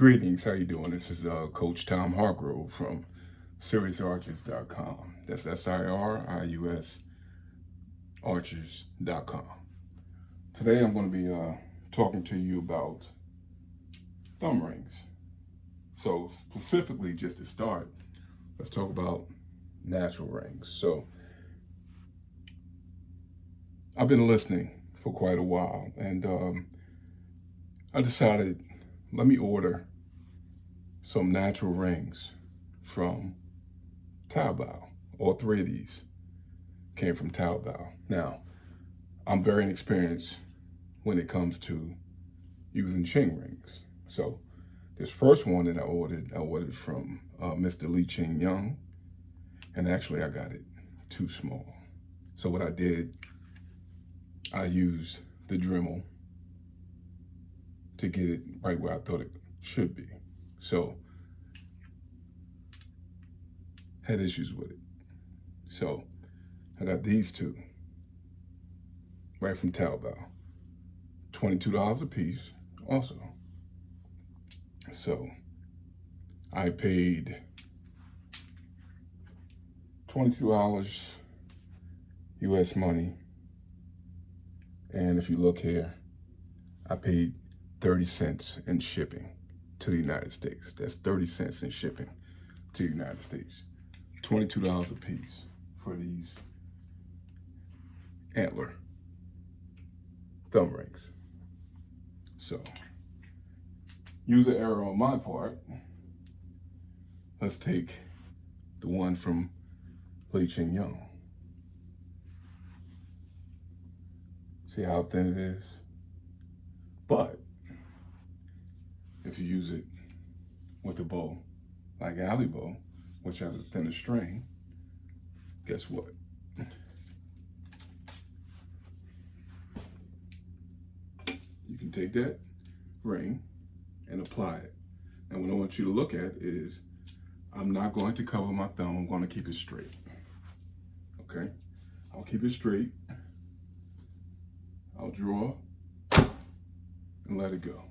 Greetings, how you doing? This is Coach Tom Hargrove from Siriuselevation.com. That's SIRIUS archers.com. Today I'm going to be talking to you about thumb rings. So specifically, just to start, let's talk about natural rings. So I've been listening for quite a while, and I decided, let me order some natural rings from Taobao. All three of these came from Taobao. Now, I'm very inexperienced when it comes to using Ching rings. So this first one that I ordered from Mr. Lee Ching Young, and actually I got it too small. So what I did, I used the Dremel to get it right where I thought it should be. So had issues with it. So I got these two right from Taobao. $22 a piece also. So I paid $22 US money. And if you look here, I paid 30 cents in shipping to the United States. That's 30 cents in shipping to the United States. $22 a piece for these antler thumb rings. So, user error on my part. Let's take the one from Lee Ching Young. See how thin it is? But if you use it with a bow, like alley bow, which has a thinner string, guess what? You can take that ring and apply it. And what I want you to look at is, I'm not going to cover my thumb, I'm going to keep it straight. Okay? I'll keep it straight. I'll draw and let it go.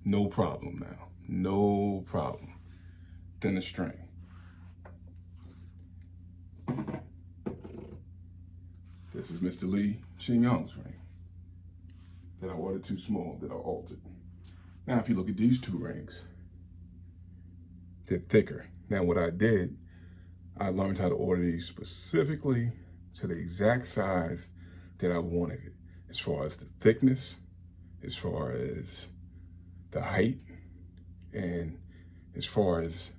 No problem now. No problem. Thinner string. This is Mr. Lee Ching Young's ring that I ordered too small, that I altered. Now, if you look at these two rings, they're thicker. Now, what I did, I learned how to order these specifically to the exact size that I wanted it, as far as the thickness, as far as the height, and as far as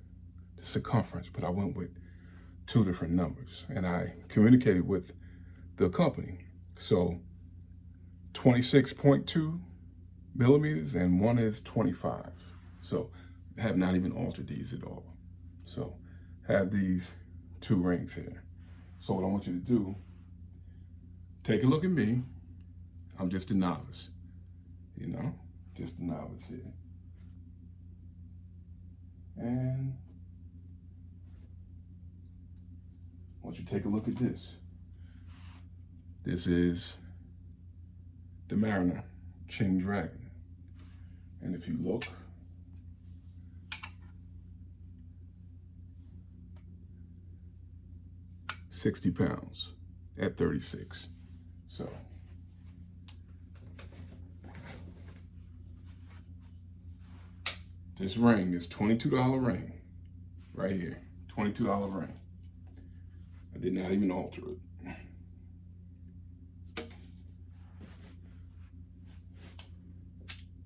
the circumference. But I went with two different numbers, and I communicated with the company. So 26.2 millimeters, and one is 25. So I have not even altered these at all. So have these two rings here. So what I want you to do, take a look at me. I'm just a novice, you know, just a novice here. And I want you to take a look at this. This is the Mariner Ching Dragon. And if you look, £60 at 36. So this ring, this $22 ring, right here, $22 ring. I did not even alter it.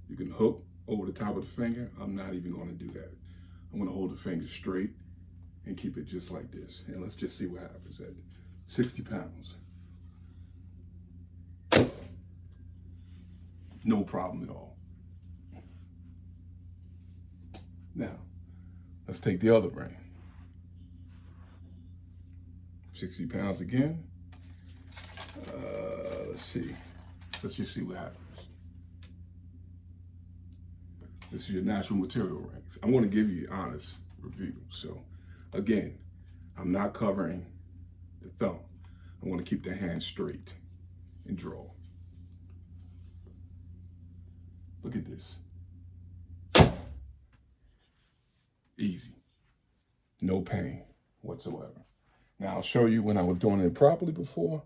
You can hook over the top of the finger. I'm not even going to do that. I'm going to hold the finger straight and keep it just like this. And let's just see what happens at 60 pounds. No problem at all. Now, let's take the other ring. 60 pounds again. Let's see. Let's just see what happens. This is your natural material rings. I'm going to give you an honest review. So, again, I'm not covering the thumb. I want to keep the hand straight and draw. Look at this. Easy. No pain whatsoever. Now I'll show you when I was doing it properly before.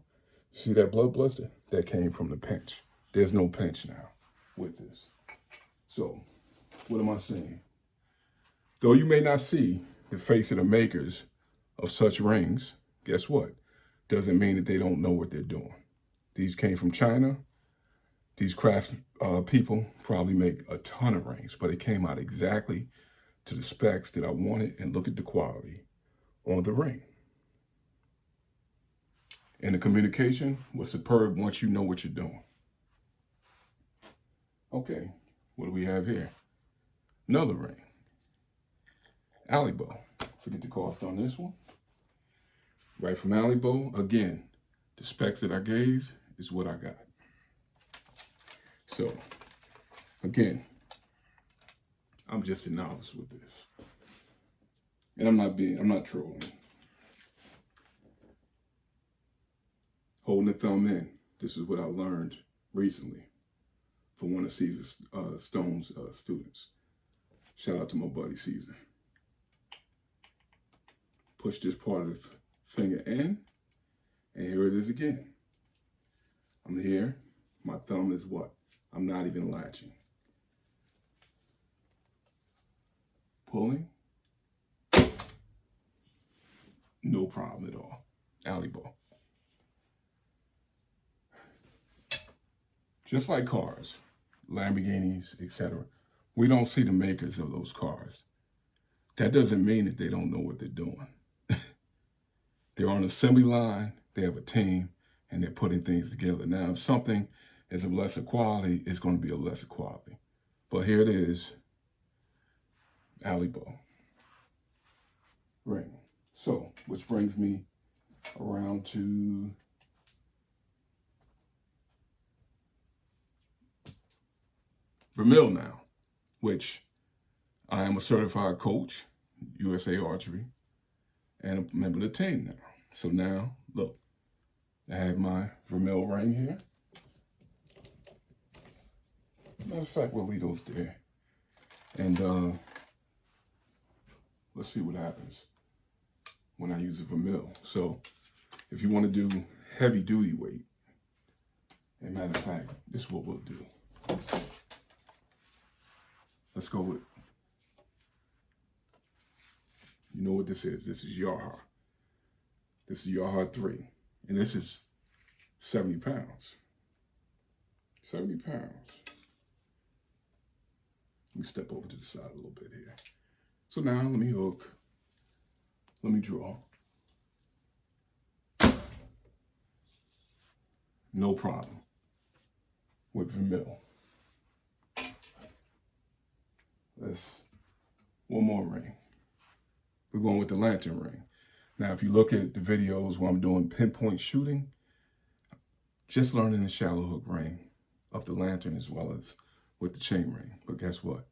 See that blood blister? That came from the pinch. There's no pinch now with this. So what am I saying? Though you may not see the face of the makers of such rings, guess what? Doesn't mean that they don't know what they're doing. These came from China. These craft people probably make a ton of rings, but it came out exactly to the specs that I wanted, and look at the quality on the ring. And the communication was superb once you know what you're doing. Okay, what do we have here? Another ring. Alibo. Forget the cost on this one. Right from Alibo. Again, the specs that I gave is what I got. So, again, I'm just a novice with this. And I'm not trolling. Holding the thumb in. This is what I learned recently from one of Caesar Stone's students. Shout out to my buddy Caesar. Push this part of the finger in, and here it is again. I'm here. My thumb is what? I'm not even latching. Pulling. No problem at all. Alibo. Just like cars, Lamborghinis, etc. We don't see the makers of those cars. That doesn't mean that they don't know what they're doing. They're on an assembly line, they have a team, and they're putting things together. Now, if something is of lesser quality, it's going to be of lesser quality. But here it is, Alibo ring. So, which brings me around to Vermeil now, which I am a certified coach, USA Archery, and a member of the team now. So now, look, I have my Vermeil ring here. Matter of fact, we'll leave those there. And let's see what happens when I use a Vermeil. So if you want to do heavy duty weight, and matter of fact, this is what we'll do. Let's go with, you know what this is. This is Yamaha. This is Yamaha 3. And this is 70 pounds. 70 pounds. Let me step over to the side a little bit here. So now let me hook. Let me draw. No problem with Vermeil. Let's, one more ring. We're going with the lantern ring. Now, if you look at the videos where I'm doing pinpoint shooting, just learning the shallow hook ring of the lantern as well as with the chain ring. But guess what?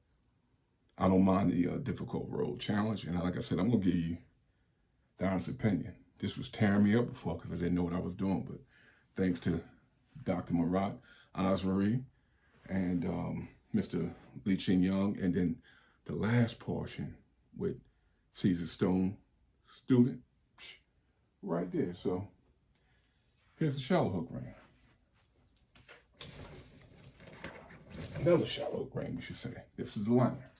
I don't mind the difficult road challenge. And like I said, I'm going to give you the honest opinion. This was tearing me up before because I didn't know what I was doing. But thanks to Dr. Marat Osmary and Mr. Lee Ching Young, and then the last portion with Caesar Stone student right there. So here's the shallow hook ring. Another shallow hook ring, we should say. This is the liner.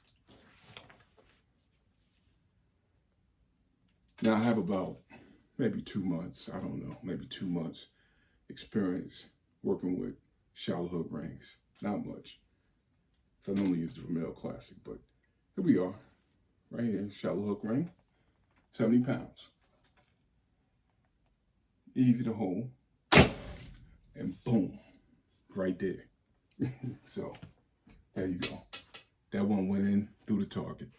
Now I have about maybe 2 months, I don't know, maybe 2 months experience working with shallow hook rings. Not much. So I normally use the Vermeil Classic, but here we are, right here, shallow hook ring, 70 pounds. Easy to hold, and boom, right there. So, there you go. That one went in through the target,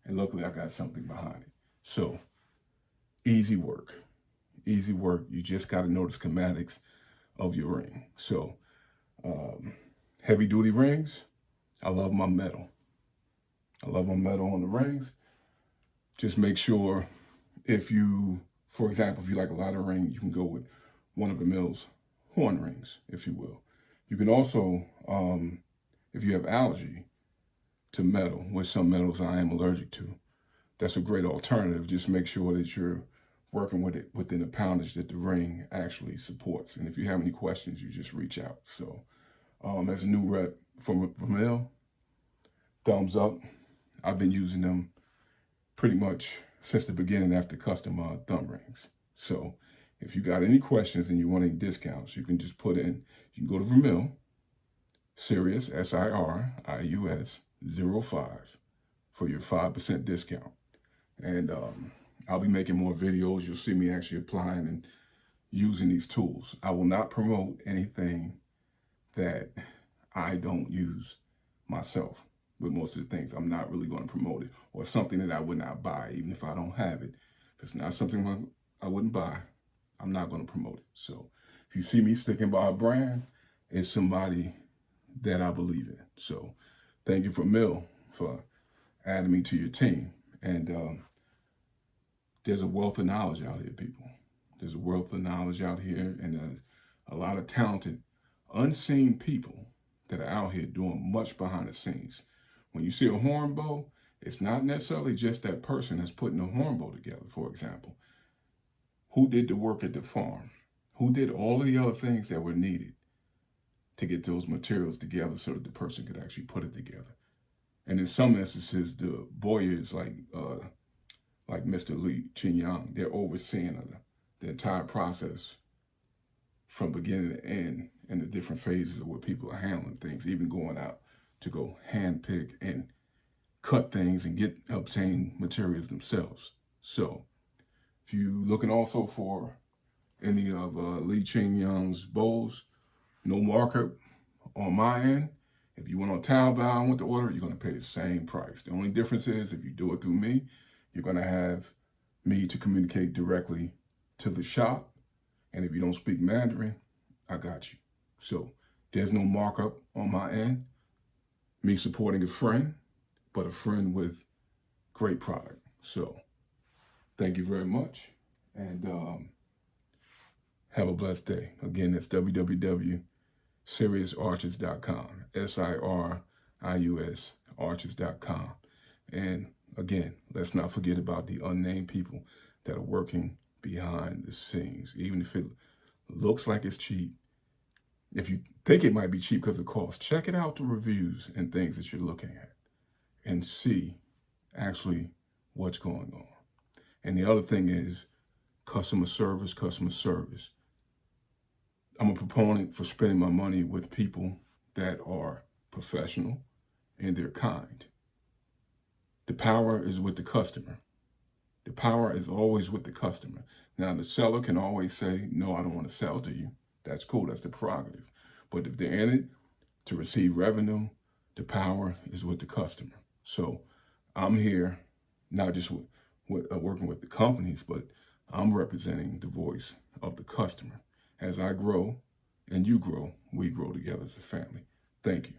and luckily I got something behind it. So, easy work. Easy work. You just got to know the schematics of your ring. So, heavy duty rings, I love my metal. I love my metal on the rings. Just make sure if you, for example, if you like a ladder ring, you can go with one of Vermeil's horn rings, if you will. You can also, if you have allergy to metal, which some metals I am allergic to, that's a great alternative. Just make sure that you're working with it within the poundage that the ring actually supports. And if you have any questions, you just reach out. So as a new rep from Vermeil, thumbs up. I've been using them pretty much since the beginning after custom Thumbrings. So if you got any questions and you want any discounts, you can just put in, you can go to Vermeil, Sirius, Sirius 05 for your 5% discount. And I'll be making more videos. You'll see me actually applying and using these tools. I will not promote anything that I don't use myself. With most of the things, I'm not really going to promote it, or something that I would not buy, even if I don't have it. If it's not something I wouldn't buy, I'm not going to promote it. So if you see me sticking by a brand, it's somebody that I believe in. So thank you Vermeil for adding me to your team. And there's a wealth of knowledge out here, people. There's a wealth of knowledge out here, and there's a lot of talented, unseen people that are out here doing much behind the scenes. When you see a horn bow, it's not necessarily just that person that's putting the horn bow together, for example. Who did the work at the farm? Who did all of the other things that were needed to get those materials together so that the person could actually put it together? And in some instances, the bowyers like Mr. Lee Chin Yang, they're overseeing the entire process from beginning to end and the different phases of where people are handling things, even going out to go hand pick and cut things and obtain materials themselves. So if you're looking also for any of Lee Ching Young's bows, no markup on my end. If you went on Taobao and went to order, you're going to pay the same price. The only difference is if you do it through me, you're going to have me to communicate directly to the shop. And if you don't speak Mandarin, I got you. So there's no markup on my end. Me supporting a friend, but a friend with great product. So thank you very much, and have a blessed day. Again, that's www.siriusarches.com, Sirius arches.com. And again, let's not forget about the unnamed people that are working behind the scenes. Even if it looks like it's cheap, if you think it might be cheap because of cost, check it out, the reviews and things that you're looking at, and see actually what's going on. And the other thing is customer service, customer service. I'm a proponent for spending my money with people that are professional and they're kind. The power is with the customer. The power is always with the customer. Now, the seller can always say, no, I don't want to sell to you. That's cool. That's the prerogative. But if they're in it to receive revenue, the power is with the customer. So I'm here not just working with the companies, but I'm representing the voice of the customer. As I grow and you grow, we grow together as a family. Thank you.